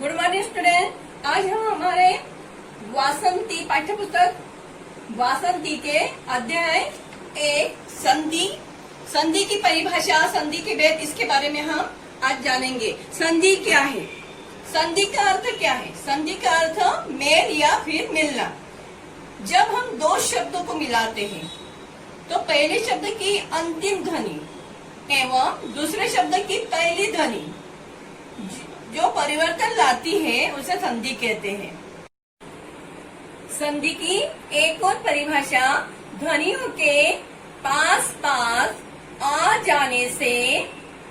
Good morning student. आज हम हमारे वासंती पाठ्यपुस्तक वासंती के अध्याय 1 संधि की परिभाषा, संधि के भेद, इसके बारे में हम आज जानेंगे। संधि क्या है? संधि का अर्थ क्या है? संधि का अर्थ मेल या फिर मिलना। जब हम दो शब्दों को मिलाते हैं तो पहले शब्द की अंतिम ध्वनि एवं दूसरे शब्द की पहली ध्वनि जो परिवर्तन लाती है उसे संधि कहते हैं। संधि की एक और परिभाषा ध्वनियों के पास पास आ जाने से,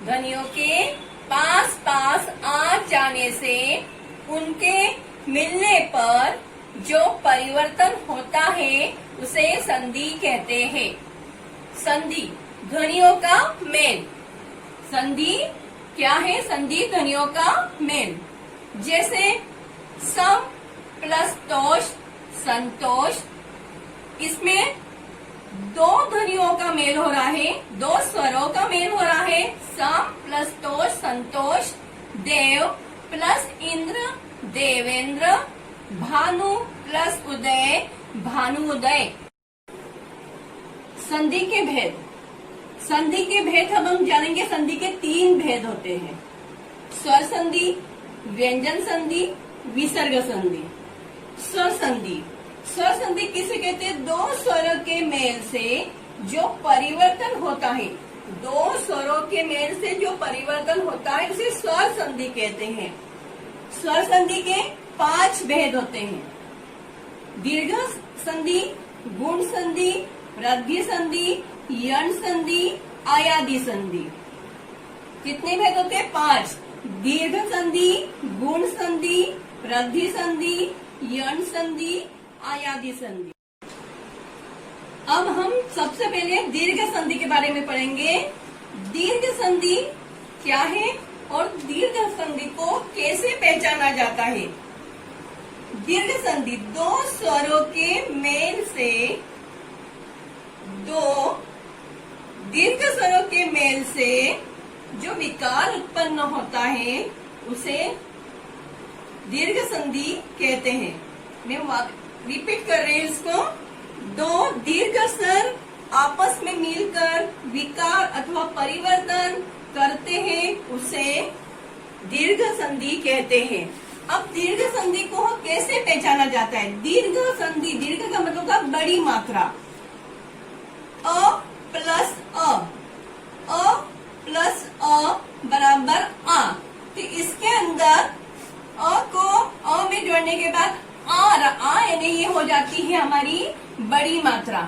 ध्वनियों के पास पास आ जाने से उनके मिलने पर जो परिवर्तन होता है उसे संधि कहते हैं। संधि ध्वनियों का मेल। संधि क्या है? संधि ध्वनियों का मेल। जैसे सम प्लस तोष, संतोष, इसमें दो ध्वनियों का मेल हो रहा है, दो स्वरों का मेल हो रहा है। सम प्लस तोष, संतोष। देव प्लस इंद्र, देवेंद्र। भानु प्लस उदय, भानुउदय। संधि के भेद। संधि के भेद हम जानेंगे। संधि के 3 भेद होते हैं: स्वर संधि, व्यंजन संधि, विसर्ग संधि। स्वर संधि। स्वर संधि किसे कहते हैं? दो स्वरों के मेल से जो परिवर्तन होता है, दो स्वरों के मेल से जो परिवर्तन होता है उसे स्वर संधि कहते हैं। स्वर संधि के 5 भेद होते हैं: दीर्घ संधि, गुण संधि, वृद्धि संधि, यण संधि, आयादी संधि। कितने भेद होते हैं? 5। दीर्घ संधि, गुण संधि, वृद्धि संधि, यण संधि, आयादी संधि। अब हम सबसे पहले दीर्घ संधि के बारे में पढ़ेंगे। दीर्घ संधि क्या है और दीर्घ संधि को कैसे पहचाना जाता है? दीर्घ संधि दो स्वरों के मेल से, दो दीर्घ स्वरों के मेल से जो विकार उत्पन्न होता है उसे दीर्घ संधि कहते हैं। मैं रिपीट कर रही हूँ इसको। दो दीर्घ स्वर आपस में मिलकर विकार अथवा परिवर्तन करते हैं उसे दीर्घ संधि कहते हैं। अब दीर्घ संधि को कैसे पहचाना जाता है? दीर्घ संधि, दीर्घ का मतलब का बड़ी मात्रा। अ प्लस अ, अ प्लस अ बराबर आ। तो इसके अंदर अ को अ में जोड़ने के बाद आ यानी ये हो जाती है हमारी बड़ी मात्रा।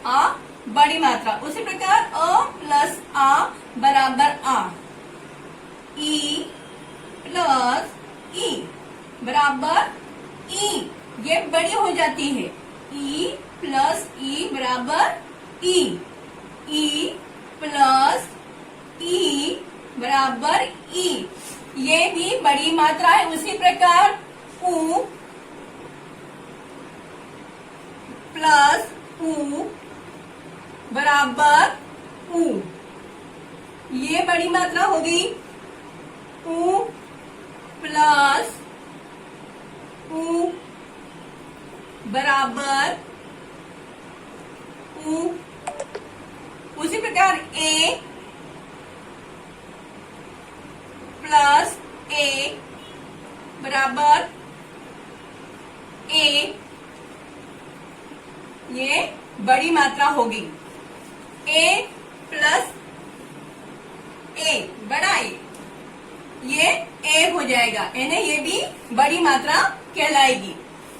आ बड़ी मात्रा। उसी प्रकार अ प्लस आ बराबर आ। ई प्लस ई बराबर ई, ये बड़ी हो जाती है। ई प्लस ई बराबर ई। ई प्लस ई बराबर ई, ये भी बड़ी मात्रा है। उसी प्रकार ऊ प्लस ऊ बराबर ऊ, ये बड़ी मात्रा होगी। ऊ प्लस ऊ बराबर ऊ। उसी प्रकार ए प्लस ए बराबर ए, ये बड़ी मात्रा होगी। ए प्लस ए बड़ा ए, ये ए हो जाएगा, यानी ये भी बड़ी मात्रा कहलाएगी।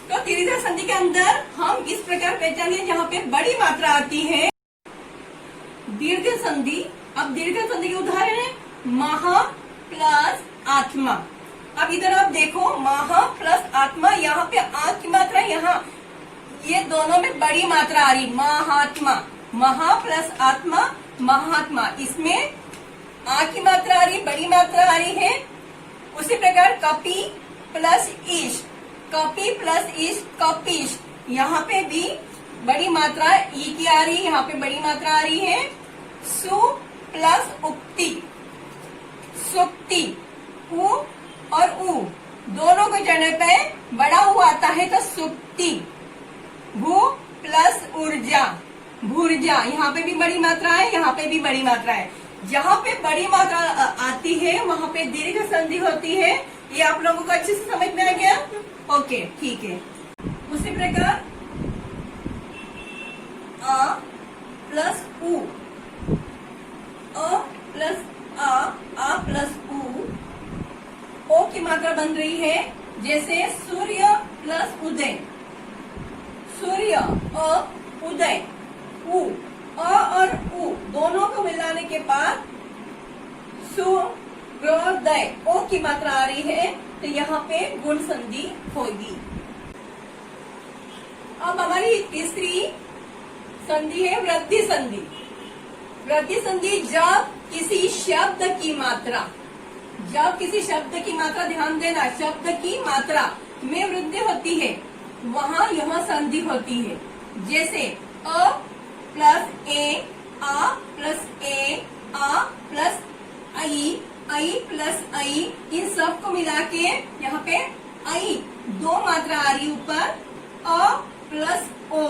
तो दीर्घ संधि के अंदर हम इस प्रकार पहचानेंगे जहाँ पे बड़ी मात्रा आती है दीर्घ संधि। अब दीर्घ संधि के उदाहरण है महा प्लस आत्मा। अब इधर आप देखो, महा प्लस आत्मा, यहाँ पे आ की मात्रा, यहाँ ये दोनों में बड़ी मात्रा आ रही, महात्मा। महा प्लस आत्मा, महात्मा, इसमें आ की मात्रा आ रही, बड़ी मात्रा आ रही है। उसी प्रकार कपि प्लस ईश, कपि प्लस ईश, कपीश, यहाँ पे भी बड़ी मात्रा ई की आ रही है, यहाँ पे बड़ी मात्रा आ रही है। सु प्लस उक्ति, सुक्ति, उ और उ दोनों को जोड़ने पे बड़ा ऊ आता है तो सुक्ति। भू प्लस ऊर्जा, भूर्जा। यहाँ पे भी बड़ी मात्रा है, यहाँ पे भी बड़ी मात्रा है। जहाँ पे बड़ी मात्रा आती है वहाँ पे दीर्घ संधि होती है। ये आप लोगों को अच्छे से समझ में आ गया? ओके, ठीक है। उसी प्रकार आ प्लस ऊ, अ प्लस आ प्लस ऊ, ओ की मात्रा बन रही है। जैसे सूर्य प्लस उदय, सूर्य अ उदय उ, अ और उ दोनों को मिलाने के बाद सूर्योदय ओ की मात्रा आ रही है, तो यहाँ पे गुण संधि होगी। अब हमारी तीसरी संधि है वृद्धि संधि। वृद्धि संधि जब किसी शब्द की मात्रा, जब किसी शब्द की मात्रा, ध्यान देना, शब्द की मात्रा में वृद्धि होती है वहाँ यह संधि होती है। जैसे अ प्लस ए, आ प्लस ए, आ प्लस आई प्लस आई, इन सब को मिला के यहाँ पे आई दो मात्रा आ रही ऊपर, अ प्लस ओ,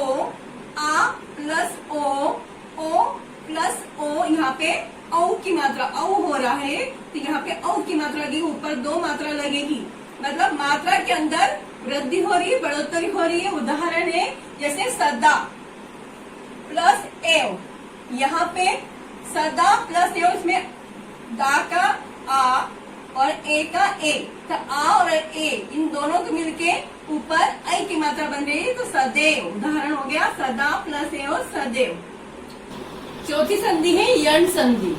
आ प्लस ओ प्लस ओ, यहाँ पे औ की मात्रा औ हो रहा है तो यहाँ पे औ की मात्रा लगेगी, ऊपर दो मात्रा लगेगी। मतलब मात्रा के अंदर वृद्धि हो रही है, बढ़ोतरी हो रही है। उदाहरण है जैसे सदा प्लस एव, यहाँ पे सदा प्लस एव, इसमें दा का आ और ए का ए, तो आ और ए इन दोनों को मिलके ऊपर आई की मात्रा बन रही है, तो सदैव। उदाहरण हो गया सदा प्लस एव, सदैव। चौथी संधि है यण संधि।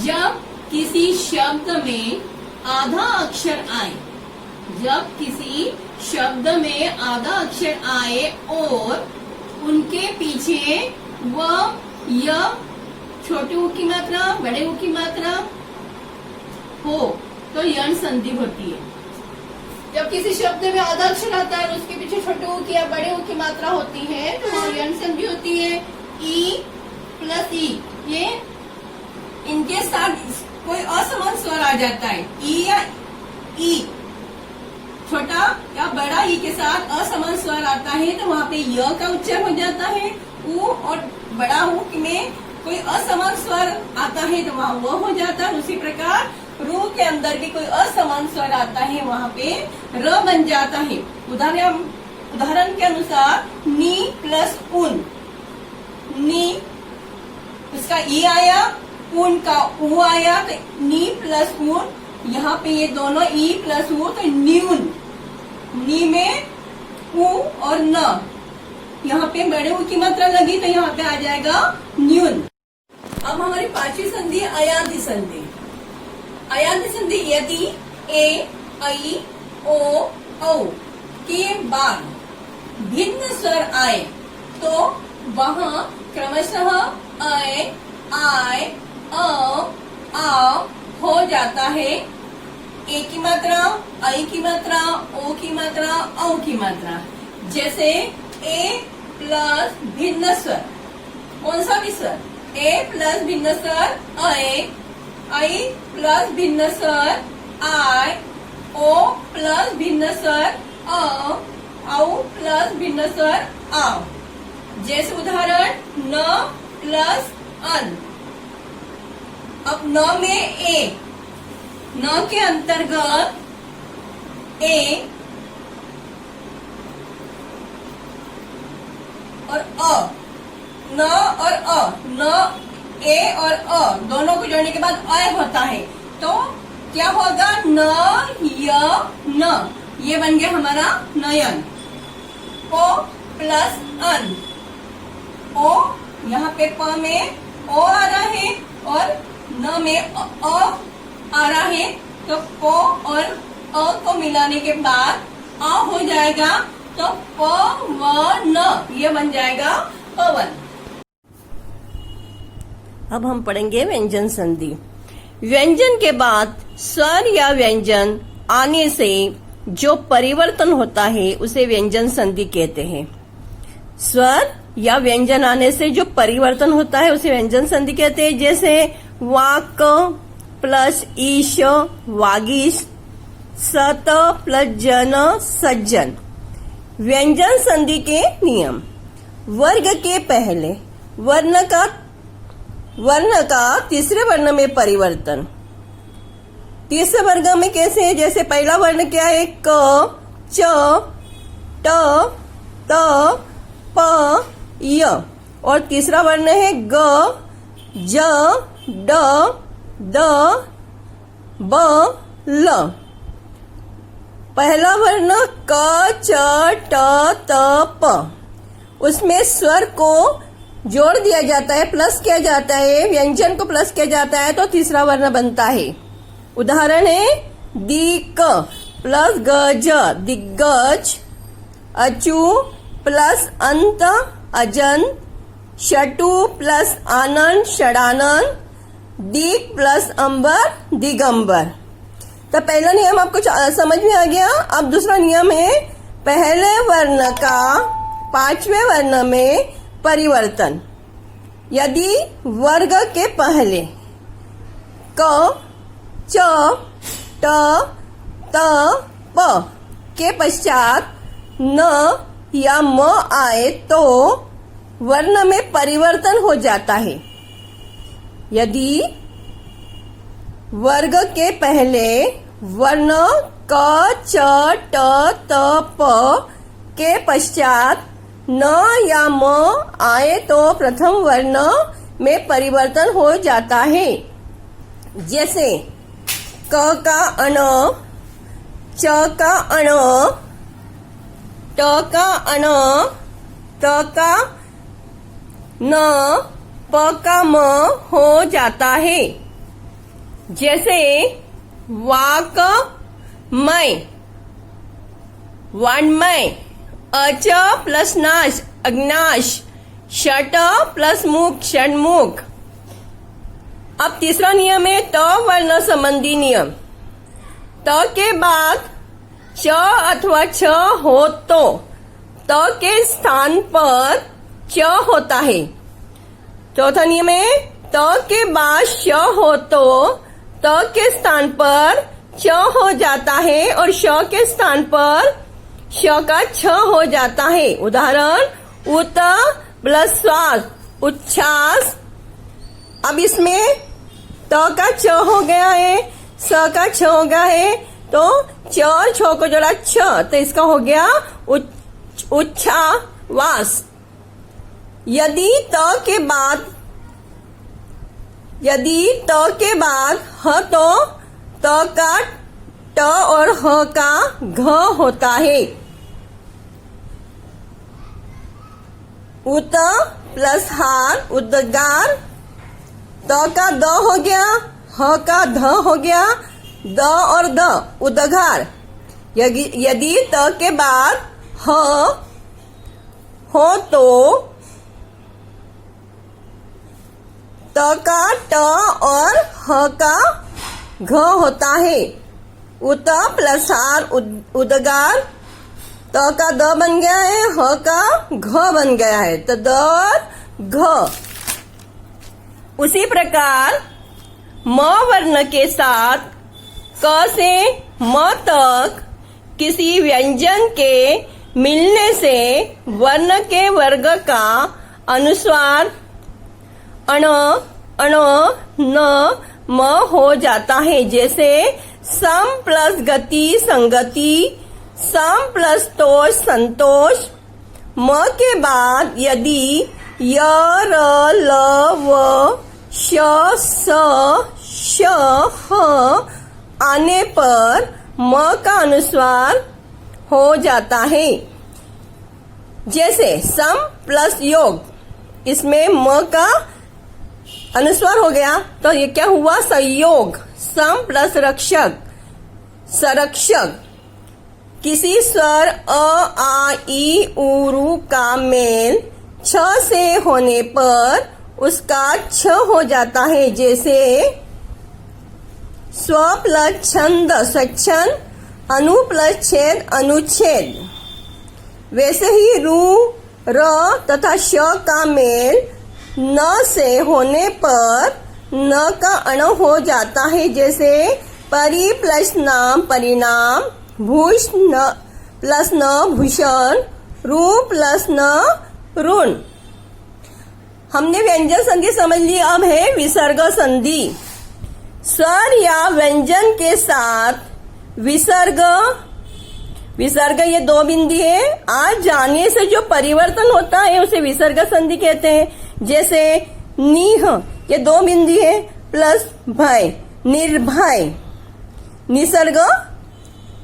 जब किसी शब्द में आधा अक्षर आए, जब किसी शब्द में आधा अक्षर आए और उनके पीछे व य, छोटे ऊ की मात्रा, बड़े ऊ की मात्रा हो, तो यण संधि होती है। जब किसी शब्द में आधा अक्षर आता है और उसके पीछे छोटे ऊ की या बड़े ऊ की मात्रा होती है तो वहाँ यण संधि होती है। ई प्लस ई, ये इनके साथ कोई असमान स्वर आ जाता है। ई या ई, छोटा या बड़ा ई के साथ असमान स्वर आता है तो वहाँ पे य का उच्चार हो जाता है। ऊ और बड़ा ऊ में कोई असमान स्वर आता है तो वहाँ वो हो जाता है। उसी प्रकार रू के अंदर भी कोई असमान स्वर आता है, वहाँ पे र बन जाता है। उदाहरण के अनुसार नी प्लस उन, नी उसका ई आया, ऊन का ऊ आया, तो नी प्लस ऊन, यहाँ पे ये दोनों ई प्लस ऊ, तो न्यून। नी में ऊ और न, यहाँ पे बड़े ऊ की मात्रा लगी तो यहाँ पे आ जाएगा न्यून। अब हमारी पांचवी संधि अयादि संधि। अयादि संधि यदि ए, आई, ओ, औ के बाद भिन्न स्वर आए तो वहाँ क्रमशः अय, आय, आ हो जाता है। ए की मात्रा, आई की मात्रा, ओ की मात्रा, औ की मात्रा। जैसे ए प्लस भिन्न स्वर, कौन सा भी स्वर, ए प्लस भिन्न स्वर अय, आई प्लस भिन्न स्वर आय, ओ प्लस भिन्न स्वर औ प्लस भिन्न स्वर आव। जैसे उदाहरण न प्लस अन। अब न में ए, न के अंतर्गत ए और अ, न और अ, न ए और अ दोनों को जोड़ने के बाद अ होता है, तो क्या होगा, न य न, ये बन गया हमारा नयन। ओ प्लस अन, ओ यहाँ पे प में ओ आ रहा है और न में अ आ रहा है, तो प और अ को मिलाने के बाद आ हो जाएगा, तो प व न, ये बन जाएगा पवन। अब हम पढ़ेंगे व्यंजन संधि। व्यंजन के बाद स्वर या व्यंजन आने से जो परिवर्तन होता है उसे व्यंजन संधि कहते हैं। स्वर या व्यंजन आने से जो परिवर्तन होता है उसे व्यंजन संधि कहते हैं। जैसे वाक प्लस ईश, वागीश, सत प्लस जन सज्जन। व्यंजन संधि के नियम। वर्ग के पहले वर्ण का तीसरे वर्ण में परिवर्तन। तीसरे वर्ग में कैसे है? जैसे पहला वर्ण क्या है? क, च, ट, त, प, य। और तीसरा वर्ण है ग, ज, ड, द, ब, ल। पहला वर्ण क, च, ट, त, प। उसमें स्वर को जोड़ दिया जाता है, प्लस किया जाता है, व्यंजन को प्लस किया जाता है तो तीसरा वर्ण बनता है। उदाहरण है दिक प्लस गज दिग्गज, अचु प्लस अंत अजंत, शटु प्लस आनंद षडानंद, दिक प्लस अंबर दिगंबर। तो पहला नियम आपको समझ में आ गया। अब दूसरा नियम है पहले वर्ण का पांचवें वर्ण में परिवर्तन। यदि वर्ग के पहले क, च, ट, त, प के पश्चात न या म आए तो वर्ण में परिवर्तन हो जाता है। यदि वर्ग के पहले वर्ण क, च, ट, त, प के पश्चात न या म आए तो प्रथम वर्ण में परिवर्तन हो जाता है। जैसे क का अण, च का अण, ट का अण, त का न, प का म हो जाता है। जैसे वाक मय, वाण्मय, अच प्लस नाश अग्नाश, षट प्लस मुख षण्मुख। अब तीसरा नियम है त वर्ण संबंधी नियम। त के बाद च अथवा छ हो तो त के स्थान पर च होता है। चौथा नियम है त के बाद श हो तो त के स्थान पर च हो जाता है और श के स्थान पर श का छ हो जाता है। उदाहरण उत प्लस श्वास उच्छ्वास। अब इसमें त का छ हो गया है, स का छ हो गया है तो च और छ को जोड़ा छ तो इसका हो गया उच्छ्वास। यदि त के बाद ह तो त का ट और ह का घ होता है। उत प्लस हार उद्गार, त का द हो गया, ह का ध हो गया, द और द उद्गार। यदि त के बाद ह हो तो त का ट और ह का घ होता है। उत प्लस हार उद्गार, त का द बन गया है, ह का घ बन गया है तो द और घ। उसी प्रकार म वर्ण के साथ क से म तक किसी व्यंजन के मिलने से वर्ण के वर्ग का अनुस्वार अण, अण, न, म हो जाता है। जैसे सम प्लस गति संगति, सम प्लस तोष संतोष। म के बाद यदि य, र, ल, व, श, स, श, ह आने पर म का अनुस्वार हो जाता है। जैसे सम प्लस योग, इसमें म का अनुस्वार हो गया तो ये क्या हुआ? संयोग। सम प्लस रक्षक संरक्षक। किसी स्वर अ, आ, ई, उ, रू का मेल छ से होने पर उसका छ हो जाता है। जैसे स्व प्लस छंद स्वच्छंद, अनु प्लस छेद अनुच्छेद। वैसे ही रू, र तथा श का मेल न से होने पर न का अण हो जाता है। जैसे परि प्लस नाम परिणाम, भूष न प्लस न भूषण, ऋ प्लस न ऋण। हमने व्यंजन संधि समझ ली, अब है विसर्ग संधि। स्वर या व्यंजन के साथ विसर्ग, विसर्ग ये दो बिंदी है, आ जाने से जो परिवर्तन होता है उसे विसर्ग संधि कहते हैं। जैसे निह ये दो बिंदी है, प्लस भय, निर्भय। निसर्ग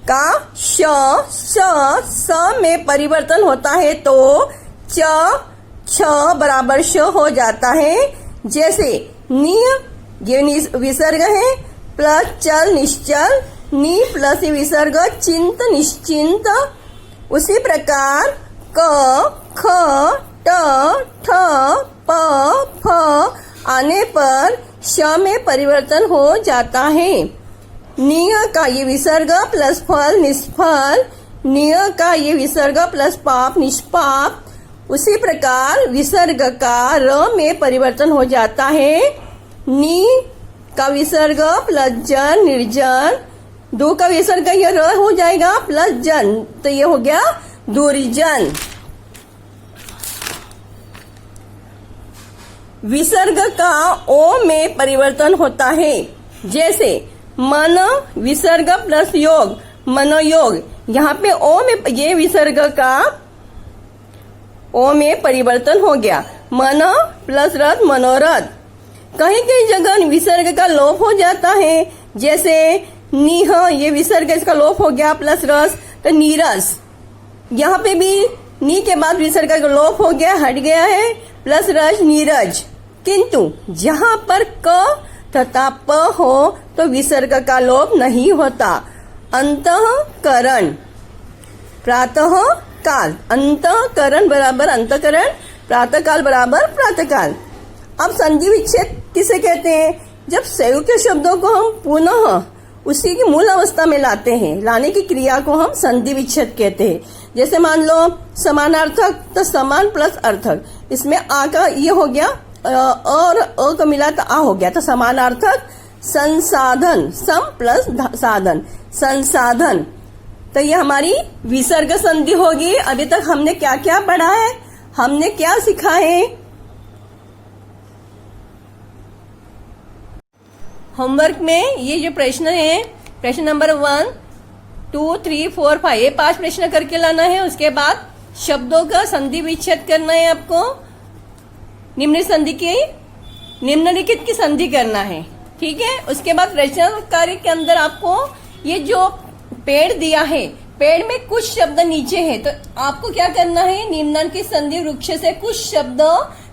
का श स में परिवर्तन होता है तो च छ बराबर श हो जाता है। जैसे निह ये विसर्ग है, प्लस चल निश्चल, नी प्लस विसर्ग चिंत निश्चिंत। उसी प्रकार क ख ट ठ प फ आने पर श में परिवर्तन हो जाता है। निय का ये विसर्ग प्लस फल निष्फल, निय का ये विसर्ग प्लस पाप निष्पाप। उसी प्रकार विसर्ग का र में परिवर्तन हो जाता है। नी का विसर्ग प्लस जन निर्जन, दो का विसर्ग ये र हो जाएगा प्लस जन, तो ये हो गया दुर्जन। विसर्ग का ओ में परिवर्तन होता है। जैसे मन विसर्ग प्लस योग, मनोयोग। यहाँ पे ओ में ये विसर्ग का ओ में परिवर्तन हो गया, मन प्लस रथ मनोरथ। कहीं कहीं जगह विसर्ग का लोप हो जाता है। जैसे निह ये विसर्ग इसका लोप हो गया प्लस रस, तो नीरस। यहाँ पे भी नी के बाद विसर्ग का लोप हो गया, हट गया है, प्लस रज नीरज। किंतु जहाँ पर क तथा प हो तो विसर्ग का लोप नहीं होता। अंतःकरण, प्रातः काल, अंतःकरण बराबर अंतःकरण, प्रातः काल बराबर प्रातः काल। अब संधि विच्छेद किसे कहते हैं? जब संयुक्त शब्दों को हम पुनः उसी की मूल अवस्था में लाते हैं, लाने की क्रिया को हम संधि विच्छेद कहते हैं। जैसे मान लो समानार्थक, तो समान प्लस अर्थक, इसमें आ का ये हो गया और अ का मिला तो आ हो गया, तो समानार्थक संसाधन, सम प्लस साधन, संसाधन। तो ये हमारी विसर्ग संधि होगी। अभी तक हमने क्या क्या पढ़ा है, हमने क्या सीखा है? होमवर्क में ये जो प्रश्न है, प्रश्न नंबर 1, 2, 3, 4, 5, ये 5 प्रश्न करके लाना है। उसके बाद शब्दों का संधि विच्छेद करना है आपको। निम्नलिखित की संधि करना है, ठीक है। उसके बाद रचना कार्य के अंदर आपको ये जो पेड़ दिया है, पेड़ में कुछ शब्द नीचे है, तो आपको क्या करना है? निम्नांकित संधि वृक्ष से कुछ शब्द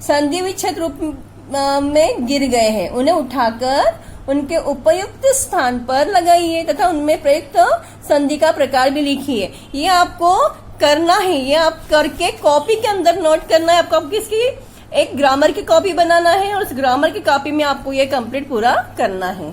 संधि विच्छेद रूप में गिर गए हैं, उन्हें उठाकर उनके उपयुक्त स्थान पर लगाइए तथा उनमें प्रयुक्त संधि का प्रकार भी लिखिए। ये आपको करना है, ये आप करके कॉपी के अंदर नोट करना है। आपको किसकी? एक ग्रामर की कॉपी बनाना है और उस ग्रामर की कॉपी में आपको ये कंप्लीट पूरा करना है।